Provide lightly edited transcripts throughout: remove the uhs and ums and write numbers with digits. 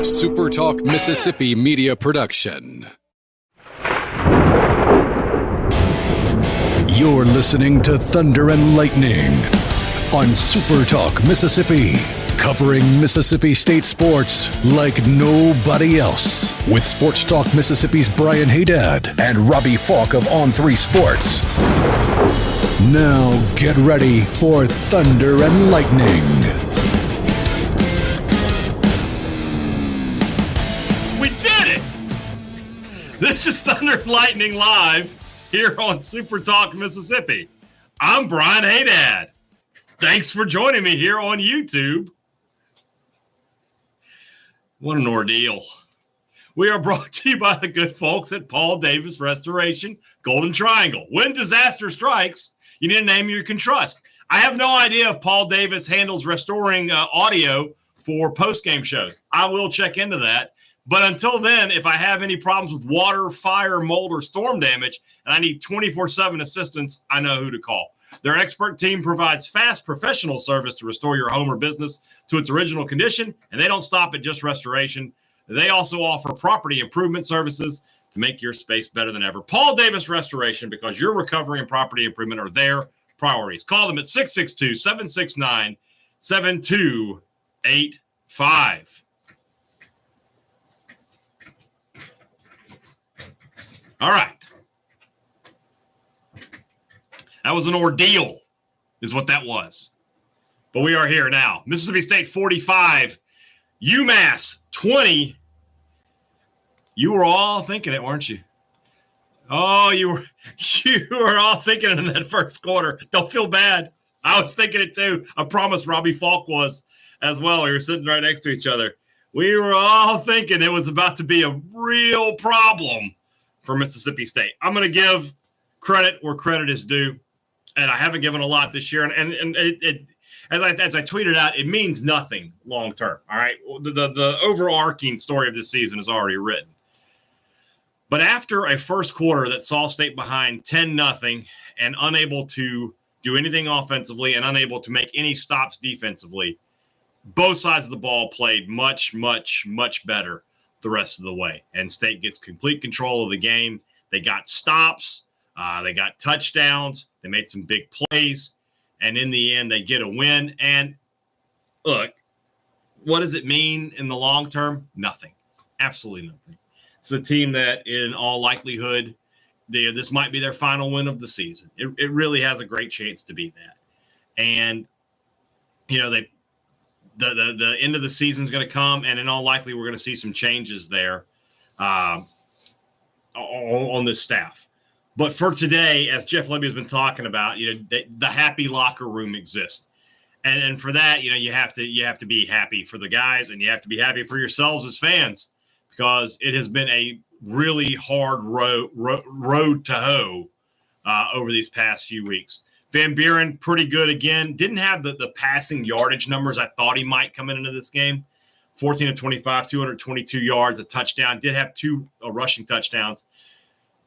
SuperTalk Mississippi Media production. You're listening to Thunder and Lightning on SuperTalk Mississippi, covering Mississippi State sports like nobody else. With SportsTalk Mississippi's Brian Hadad and Robbie Faulk of On3 Sports. Now get ready for Thunder and Lightning. We did it! This is Thunder and Lightning Live here on SuperTalk Mississippi. I'm Brian Hadad. Thanks for joining me here on YouTube. What an ordeal. We are brought to you by the good folks at Paul Davis Restoration, Golden Triangle. When disaster strikes, you need a name you can trust. I have no idea if Paul Davis handles restoring audio for postgame shows. I will check into that. But until then, if I have any problems with water, fire, mold, or storm damage, and I need 24/7 assistance, I know who to call. Their expert team provides fast, professional service to restore your home or business to its original condition, and they don't stop at just restoration. They also offer property improvement services to make your space better than ever. Paul Davis Restoration, because your recovery and property improvement are their priorities. Call them at 662-769-7285. All right. That was an ordeal, is what that was. But we are here now. Mississippi State 45, UMass 20. You were all thinking it, weren't you? Oh, you were all thinking it in that first quarter. Don't feel bad. I was thinking it too. I promise Robbie Faulk was as well. We were sitting right next to each other. We were all thinking it was about to be a real problem for Mississippi State. I'm going to give credit where credit is due, and I haven't given a lot this year. And it as I tweeted out, it means nothing long term. All right, the overarching story of this season is already written. But after a first quarter that saw State behind 10-0 and unable to do anything offensively and unable to make any stops defensively, both sides of the ball played much, much, much better the rest of the way. And State gets complete control of the game. They got stops. They got touchdowns. They made some big plays. And in the end, they get a win. And look, what does it mean in the long term? Nothing. Absolutely nothing. It's a team that, in all likelihood, this might be their final win of the season. It really has a great chance to be that. And, you know, the end of the season is going to come, and in all likely, we're going to see some changes there on this staff. But for today, as Jeff Lebby has been talking about, you know, the happy locker room exists, and for that, you know, you have to be happy for the guys, and you have to be happy for yourselves as fans, because it has been a really hard road to hoe over these past few weeks. Van Buren, pretty good again. Didn't have the passing yardage numbers I thought he might coming into this game. 14 of 25, 222 yards, a touchdown. Did have two rushing touchdowns.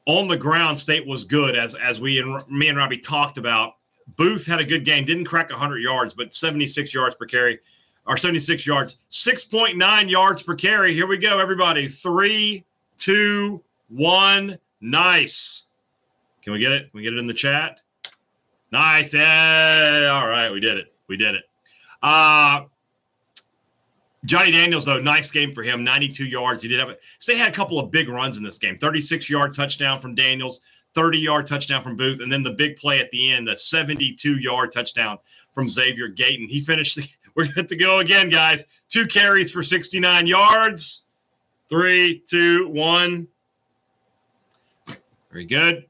On the ground, State was good, as me and Robbie talked about. Booth had a good game. Didn't crack 100 yards, but 76 yards per carry. Or 76 yards. 6.9 yards per carry. Here we go, everybody. 3, 2, 1. Nice. Can we get it? Can we get it in the chat? Nice. Yeah. All right. We did it. Johnny Daniels, though, nice game for him. 92 yards. State had a couple of big runs in this game. 36-yard touchdown from Daniels, 30-yard touchdown from Booth, and then the big play at the end, the 72-yard touchdown from Xavier Gayton. He finished. We're good to go again, guys. 2 carries for 69 yards. 3, 2, 1. Very good.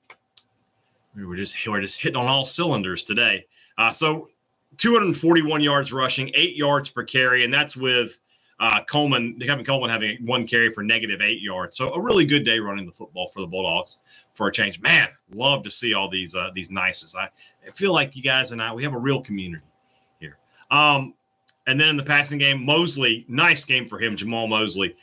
We're just hitting on all cylinders today. So 241 yards rushing, 8 yards per carry, and that's with Kevin Coleman having 1 carry for -8 yards. So a really good day running the football for the Bulldogs for a change. Man, love to see all these nices. I feel like you guys and we have a real community here. And then in the passing game, Mosley, nice game for him, Jamal Mosley.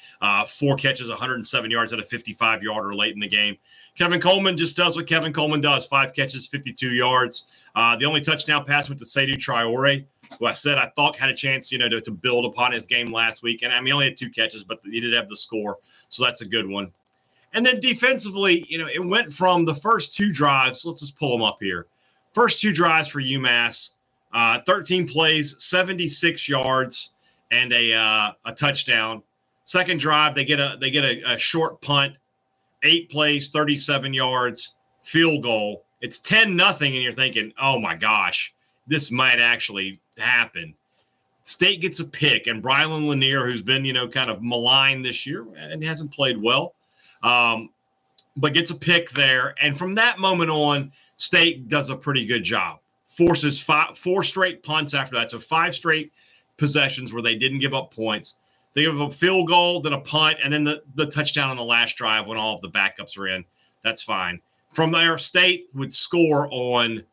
4 catches, 107 yards at a 55-yarder late in the game. Kevin Coleman just does what Kevin Coleman does. 5 catches, 52 yards. The only touchdown pass went to Seydou Traore. who I said I thought had a chance, to build upon his game last week. And I mean, he only had 2 catches, but he did have the score. So that's a good one. And then defensively, it went from the first 2 drives. Let's just pull them up here. First 2 drives for UMass, 13 plays, 76 yards, and a touchdown. Second drive, they get a short punt, 8 plays, 37 yards, field goal. It's 10-0, and you're thinking, oh my gosh, this might actually happen. State gets a pick, and Brylan Lanier, who's been, kind of maligned this year and hasn't played well, but gets a pick there. And from that moment on, State does a pretty good job. Forces 4 straight punts after that. So 5 straight possessions where they didn't give up points. They give up a field goal, then a punt, and then the touchdown on the last drive when all of the backups are in. That's fine. From there, State would score on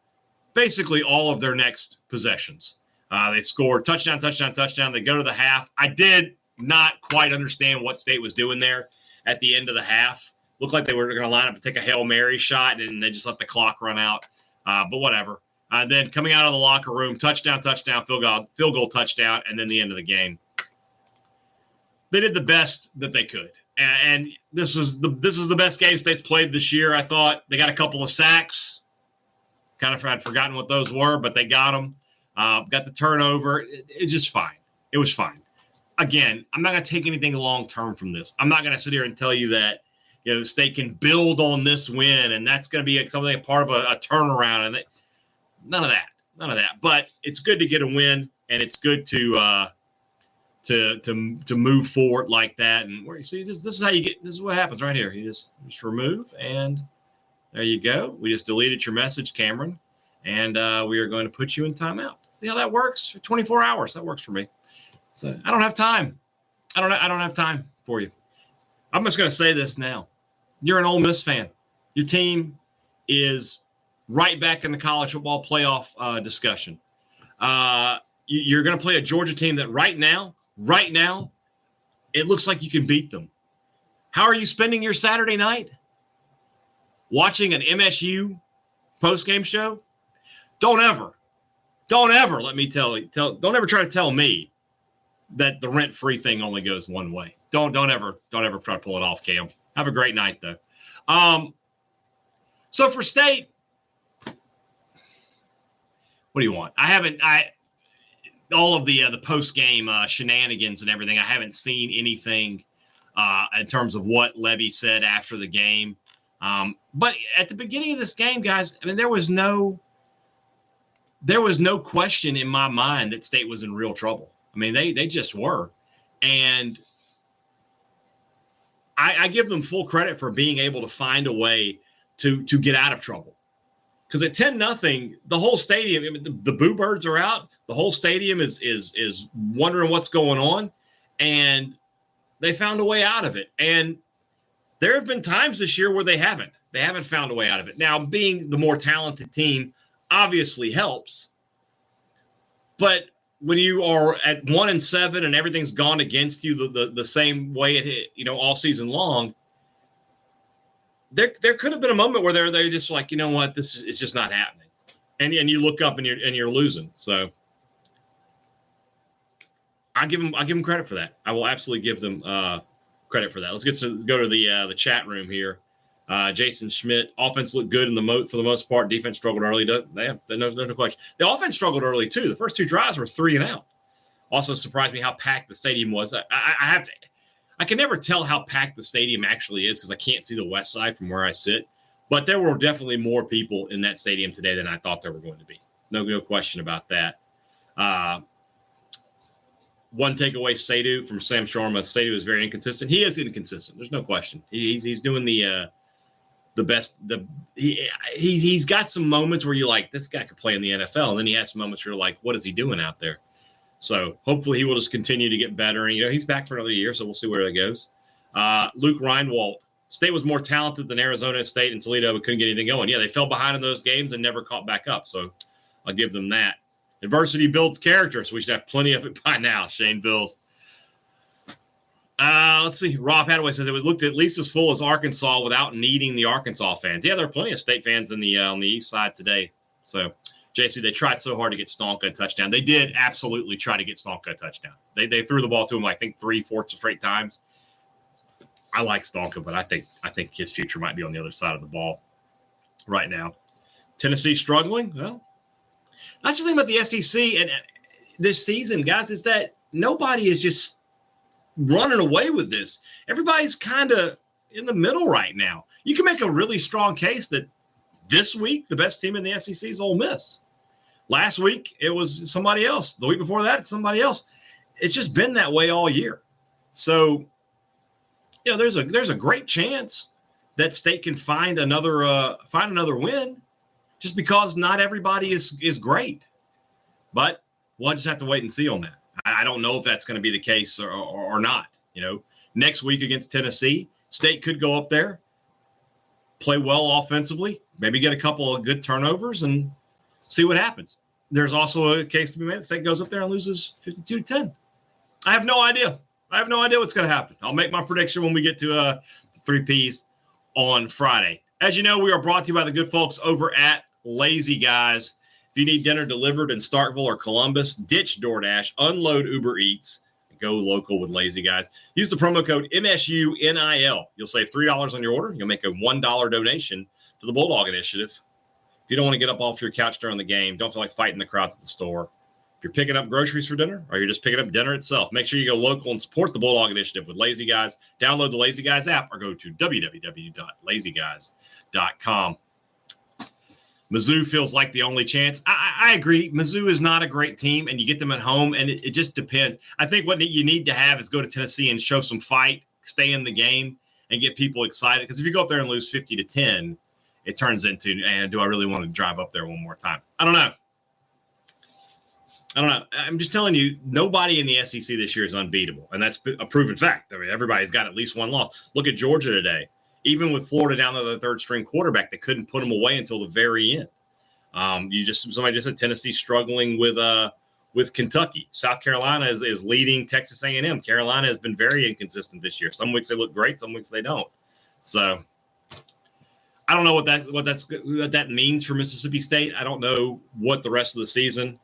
basically all of their next possessions. They scored touchdown. They go to the half. I did not quite understand what State was doing there at the end of the half. Looked like they were going to line up and take a Hail Mary shot, and they just let the clock run out. But whatever. Then coming out of the locker room, touchdown, field goal, touchdown, and then the end of the game. They did the best that they could. And this is the best game State's played this year, I thought. They got a couple of sacks. Kind of had forgotten what those were, but they got them. Got the turnover. It's just fine. It was fine. Again, I'm not going to take anything long-term from this. I'm not going to sit here and tell you that State can build on this win, and that's going to be something part of a turnaround. And none of that. But it's good to get a win, and it's good to move forward like that. And where you see this is how you get. This is what happens right here. You just remove, and there you go. We just deleted your message, Cameron, and we are going to put you in timeout. See how that works for 24 hours. That works for me. So I don't have time. I don't have time for you. I'm just going to say this now. You're an Ole Miss fan. Your team is right back in the college football playoff discussion. You're going to play a Georgia team that right now, it looks like you can beat them. How are you spending your Saturday night? Watching an MSU postgame show? Don't ever let me don't ever try to tell me that the rent-free thing only goes one way. Don't ever try to pull it off, Cam. Have a great night, though. So for State, what do you want? All of the post-game shenanigans and everything, I haven't seen anything in terms of what Levy said after the game. But at the beginning of this game, guys, I mean, there was no question in my mind that State was in real trouble. I mean, they just were. And I give them full credit for being able to find a way to get out of trouble. Because at 10-0, the whole stadium, I mean, the Boo Birds are out. The whole stadium is wondering what's going on. And they found a way out of it. And there have been times this year where they haven't found a way out of it. Now, being the more talented team obviously helps. But when you are at 1-7 and everything's gone against you the same way it all season long, there could have been a moment where they're just like, you know what, this is just not happening, and you look up and you're losing. So I give them credit for that. I will absolutely give them credit for that. Let's go to the chat room here. Jason Schmidt, offense looked good for the most part. Defense struggled early. No question. The offense struggled early too. The first 2 drives were 3 and out. Also surprised me how packed the stadium was. I can never tell how packed the stadium actually is because I can't see the west side from where I sit. But there were definitely more people in that stadium today than I thought there were going to be. No question about that. One takeaway, Sadu from Sam Sharma. Sadu is very inconsistent. He is inconsistent. There's no question. He's doing the best. He's got some moments where you're like, this guy could play in the NFL, and then he has some moments where you're like, what is he doing out there? So hopefully he will just continue to get better. And he's back for another year, so we'll see where it goes. Luke Reinwald, State was more talented than Arizona State and Toledo, but couldn't get anything going. Yeah, they fell behind in those games and never caught back up. So I'll give them that. Adversity builds character, so we should have plenty of it by now. Shane Bills. Let's see. Rob Hadaway says it was looked at least as full as Arkansas without needing the Arkansas fans. Yeah, there are plenty of State fans on the east side today. So JC, they tried so hard to get Stonka a touchdown. They did absolutely try to get Stonka a touchdown. They threw the ball to him, I think, 3-4 straight times. I like Stonka, but I think his future might be on the other side of the ball right now. Tennessee struggling? Well, that's the thing about the SEC and this season, guys, is that nobody is just running away with this. Everybody's kind of in the middle right now. You can make a really strong case that this week, the best team in the SEC is Ole Miss. Last week, it was somebody else. The week before that, it's somebody else. It's just been that way all year. So, there's a great chance that State can find another win, just because not everybody is great. But we'll just have to wait and see on that. I don't know if that's going to be the case or not. Next week against Tennessee, State could go up there, play well offensively, maybe get a couple of good turnovers and see what happens. There's also a case to be made that State goes up there and loses 52-10. I have no idea. What's going to happen. I'll make my prediction when we get to 3Ps on Friday. As you know, we are brought to you by the good folks over at Lazy Guys. If you need dinner delivered in Starkville or Columbus, ditch DoorDash, unload Uber Eats, and go local with Lazy Guys. Use the promo code MSUNIL. You'll save $3 on your order. You'll make a $1 donation to the Bulldog Initiative. If you don't want to get up off your couch during the game, don't feel like fighting the crowds at the store, if you're picking up groceries for dinner or you're just picking up dinner itself, make sure you go local and support the Bulldog Initiative with Lazy Guys. Download the Lazy Guys app or go to www.lazyguys.com. Mizzou feels like the only chance. I agree. Mizzou is not a great team, and you get them at home, and it just depends. I think what you need to have is go to Tennessee and show some fight, stay in the game, and get people excited. Because if you go up there and lose 50-10, it turns into, and do I really want to drive up there one more time? I don't know. I'm just telling you, nobody in the SEC this year is unbeatable, and that's a proven fact. I mean, everybody's got at least one loss. Look at Georgia today. Even with Florida down to the third-string quarterback, they couldn't put them away until the very end. Somebody just said Tennessee struggling with Kentucky. South Carolina is leading Texas A&M. Carolina has been very inconsistent this year. Some weeks they look great, some weeks they don't. So I don't know what that means for Mississippi State. I don't know what the rest of the season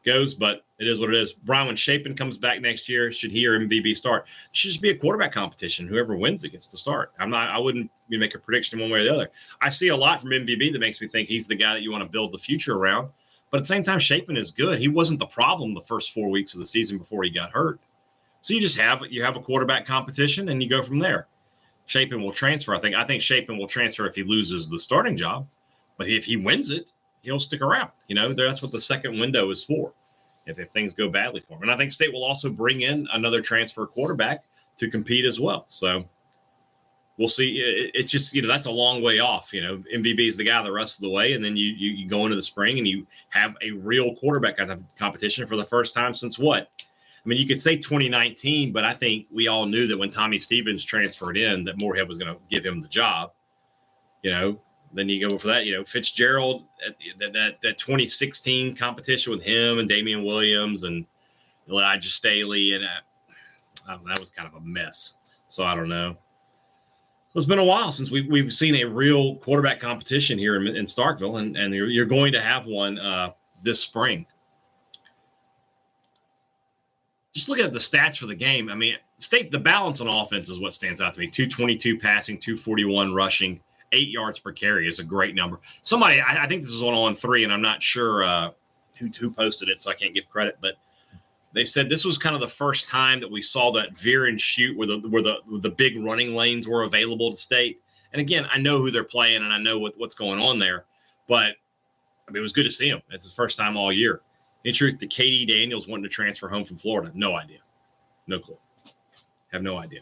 goes, but it is what it is. Brian, when Shapen comes back next year, should he or MVB start? It should just be a quarterback competition. Whoever wins it gets to start. I wouldn't make a prediction one way or the other. I see a lot from MVB that makes me think he's the guy that you want to build the future around. But at the same time, Shapen is good. He wasn't the problem the first 4 weeks of the season before he got hurt. So you have a quarterback competition and you go from there. Shapen will transfer. I think Shapen will transfer if he loses the starting job. But if he wins it, he'll stick around. That's what the second window is for, if things go badly for him. And I think State will also bring in another transfer quarterback to compete as well. So we'll see. It's just, that's a long way off. MVB is the guy the rest of the way. And then you go into the spring and you have a real quarterback competition for the first time since what? I mean, you could say 2019, but I think we all knew that when Tommy Stevens transferred in, that Moorhead was going to give him the job. Then you go for that, Fitzgerald, that 2016 competition with him and Damian Williams and Elijah Staley. And that was kind of a mess. So I don't know. It's been a while since we've seen a real quarterback competition here in Starkville, and you're going to have one this spring. Just looking at the stats for the game, I mean, the balance on offense is what stands out to me. 222 passing, 241 rushing. 8 yards per carry is a great number. Somebody, I think this is on 3, and I'm not sure who posted it, so I can't give credit, but they said this was kind of the first time that we saw that veer and shoot where the big running lanes were available to State. And again, I know who they're playing and I know what's going on there, but I mean, it was good to see them. It's the first time all year. In truth, the KD Daniels wanting to transfer home from Florida, no idea, no clue, have no idea.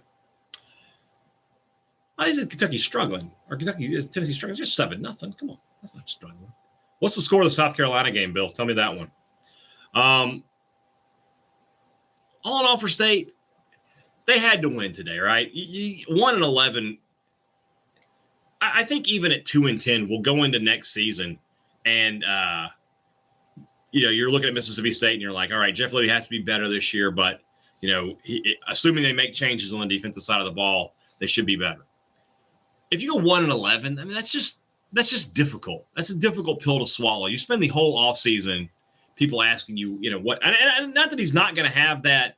Why is it Kentucky struggling? Or is Tennessee struggling? It's just 7-0. Come on. That's not struggling. What's the score of the South Carolina game, Bill? Tell me that one. All in all for State, they had to win today, right? 1-11. I think even at 2-10, we'll go into next season and, you're looking at Mississippi State and you're like, all right, Jeff Lee has to be better this year, but, assuming they make changes on the defensive side of the ball, they should be better. If you go 1-11, I mean, that's just that's just difficult. That's a difficult pill to swallow. You spend the whole offseason people asking you, what, and not that he's not going to have that,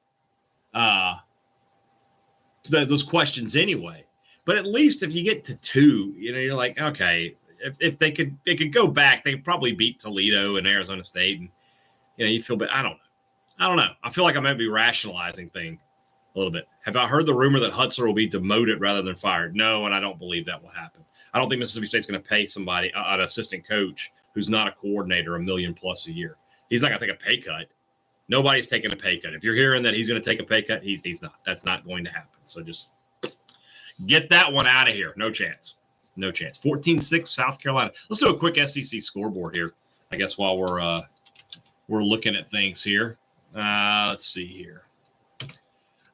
those questions anyway, but at least if you get to 2, you're like, okay, if they could go back, they could probably beat Toledo and Arizona State. And, you feel bad. I don't know. I feel like I might be rationalizing things a little bit. Have I heard the rumor that Hutzler will be demoted rather than fired? No, and I don't believe that will happen. I don't think Mississippi State's going to pay somebody, an assistant coach who's not a coordinator, $1 million plus a year. He's not going to take a pay cut. Nobody's taking a pay cut. If you're hearing that he's going to take a pay cut, he's not. That's not going to happen. So just get that one out of here. No chance. 14-6 South Carolina. Let's do a quick SEC scoreboard here, I guess, while we're looking at things here. Let's see here.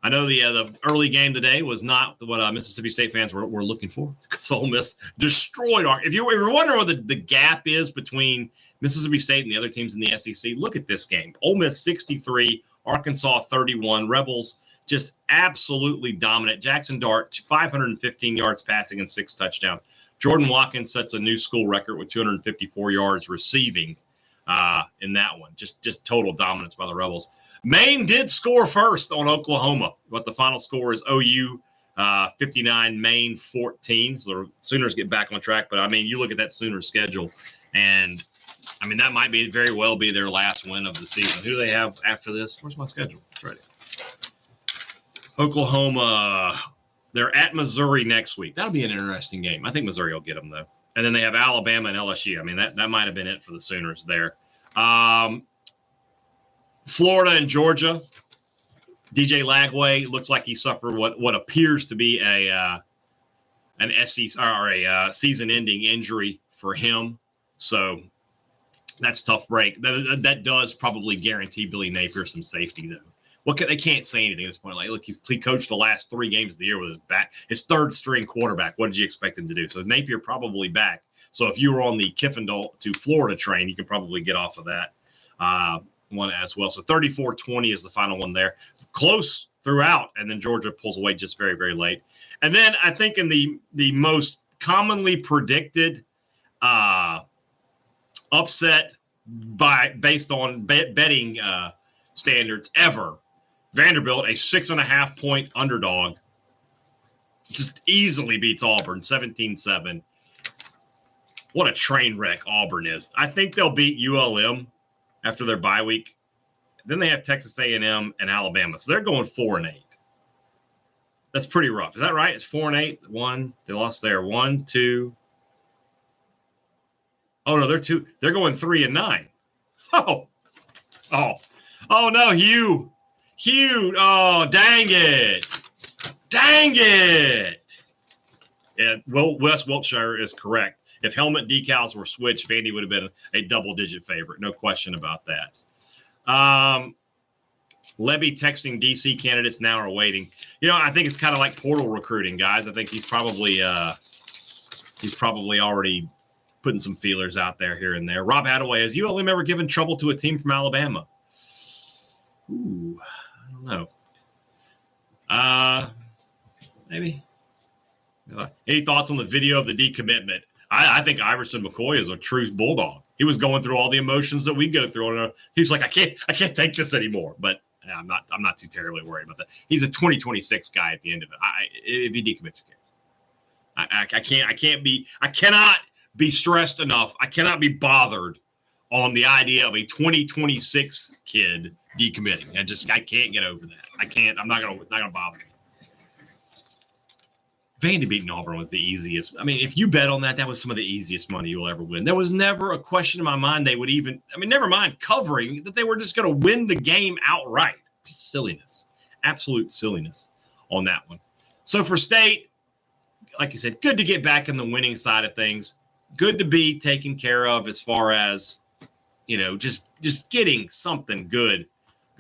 I know the early game today was not what Mississippi State fans were looking for, because Ole Miss destroyed our. If you're wondering what the gap is between Mississippi State and the other teams in the SEC, look at this game. Ole Miss 63, Arkansas 31. Rebels just absolutely dominant. Jackson Dart 515 yards passing and 6 touchdowns. Jordan Watkins sets a new school record with 254 yards receiving in that one. Just total dominance by the Rebels. Maine did score first on Oklahoma, but the final score is OU 59, Maine 14. So the Sooners get back on track. But, you look at that Sooners schedule, and, that might very well be their last win of the season. Who do they have after this? Where's my schedule? It's right here. Oklahoma, they're at Missouri next week. That'll be an interesting game. I think Missouri will get them, though. And then they have Alabama and LSU. That might have been it for the Sooners there. Florida and Georgia. DJ Lagway looks like he suffered what appears to be an SEC or a season-ending injury for him. So that's a tough break. That does probably guarantee Billy Napier some safety, though. They can't say anything at this point. Like, look, he coached the last 3 games of the year with his third-string quarterback. What did you expect him to do? So Napier probably back. So if you were on the Kiffin to Florida train, you can probably get off of that one as well. So 34-20 is the final one there. Close throughout, and then Georgia pulls away just very, very late. And then I think in the most commonly predicted upset based on betting standards ever, Vanderbilt, a 6.5-point underdog, just easily beats Auburn 17-7. What a train wreck Auburn is. I think they'll beat ULM after their bye week. Then they have Texas A&M and Alabama. So they're going 4-8. That's pretty rough. Is that right? It's 4-8. 1. They lost there. 1, 2. Oh, no, they're 2. They're going 3-9. Oh, no, Hugh. Oh, dang it. Yeah, West Wiltshire is correct. If helmet decals were switched, Vandy would have been a double-digit favorite. No question about that. Levy texting DC candidates now are waiting. I think it's kind of like portal recruiting, guys. I think he's probably already putting some feelers out there here and there. Rob Hadaway, has ULM ever given trouble to a team from Alabama? Ooh, I don't know. Maybe. Any thoughts on the video of the decommitment? I think Iverson McCoy is a true Bulldog. He was going through all the emotions that we go through. He's like, I can't take this anymore. But I'm not too terribly worried about that. He's a 2026 guy at the end of it. If he decommits, okay. I cannot be stressed enough. I cannot be bothered on the idea of a 2026 kid decommitting. I can't get over that. It's not gonna bother me. Vandy beating Auburn was the easiest. If you bet on that, that was some of the easiest money you'll ever win. There was never a question in my mind they would even, never mind covering, that they were just going to win the game outright. Just silliness. Absolute silliness on that one. So for State, like you said, good to get back in the winning side of things. Good to be taken care of as far as, just getting something good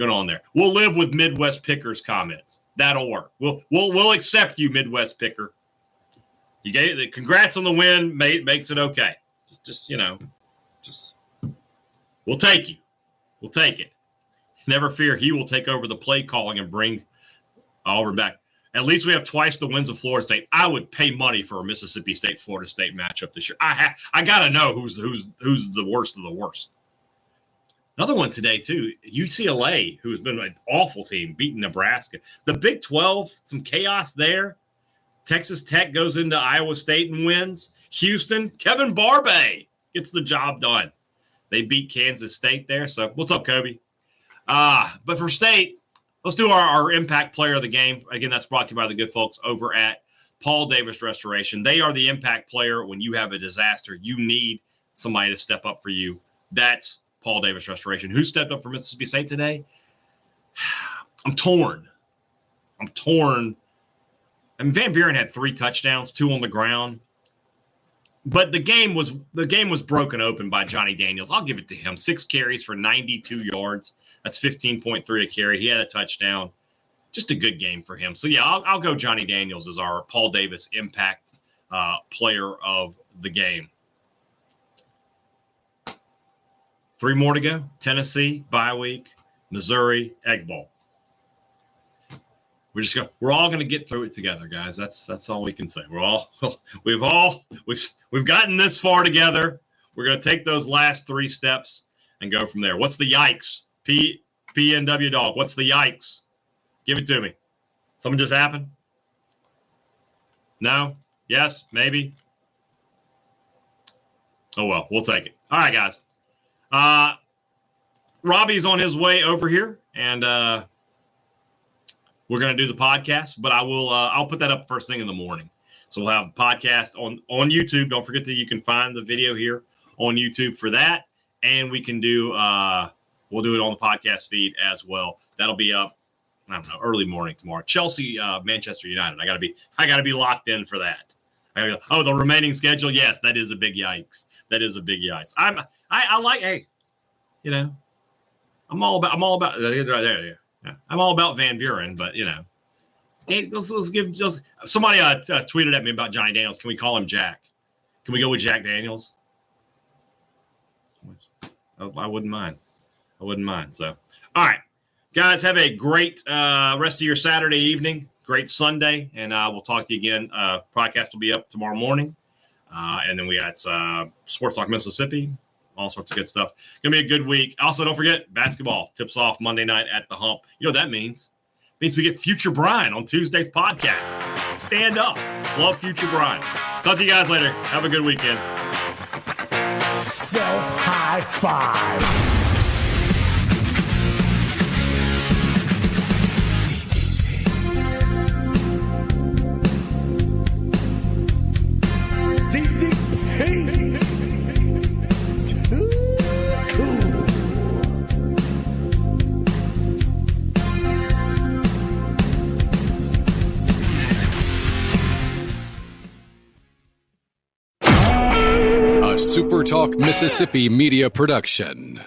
on there. We'll live with Midwest Pickers comments. That'll work. We'll accept you, Midwest Picker. You gave the congrats on the win. Makes it okay. Just we'll take you. We'll take it. Never fear. He will take over the play calling and bring Auburn back. At least we have twice the wins of Florida State. I would pay money for a Mississippi State Florida State matchup this year. I got to know who's the worst of the worst. Another one today too. UCLA, who's been an awful team, beating Nebraska. The Big 12, some chaos there. Texas Tech goes into Iowa State and wins. Houston, Kevin Barbay gets the job done. They beat Kansas State there. So what's up, Kobe? But for State, let's do our impact player of the game. Again, that's brought to you by the good folks over at Paul Davis Restoration. They are the impact player when you have a disaster. You need somebody to step up for you. That's Paul Davis Restoration. Who stepped up for Mississippi State today? I'm torn. I mean, Van Buren had 3 touchdowns, 2 on the ground. But the game was broken open by Johnny Daniels. I'll give it to him. 6 carries for 92 yards. That's 15.3 a carry. He had a touchdown. Just a good game for him. So, yeah, I'll go Johnny Daniels as our Paul Davis impact player of the game. 3 more to go. Tennessee, bye week. Missouri, Egg Bowl. We're all going to get through it together, guys. That's all we can say. We've gotten this far together. We're going to take those last 3 steps and go from there. What's the yikes? PNW dog. What's the yikes? Give it to me. Something just happened? No? Yes? Maybe? Oh, well, we'll take it. All right, guys. Robbie's on his way over here, and we're going to do the podcast, but I'll put that up first thing in the morning. So we'll have a podcast on YouTube. Don't forget that you can find the video here on YouTube for that. And we can do, we'll do it on the podcast feed as well. That'll be up, I don't know, early morning tomorrow. Chelsea, Manchester United. I gotta be locked in for that. The remaining schedule. Yes, that is a big yikes. That is a big yikes. I like, hey, you know, I'm all about there. Yeah. I'm all about Van Buren, but let's give somebody tweeted at me about Johnny Daniels. Can we call him Jack? Can we go with Jack Daniels? I wouldn't mind. So, all right, guys, have a great rest of your Saturday evening. Great Sunday, and we'll talk to you again. Podcast will be up tomorrow morning, and then we got SportsTalk Mississippi. All sorts of good stuff. Going to be a good week. Also, don't forget, basketball tips off Monday night at the Hump. You know what that means? It means we get Future Brian on Tuesday's podcast. Stand up. Love Future Brian. Talk to you guys later. Have a good weekend. Self-high five. SuperTalk Mississippi Media Production.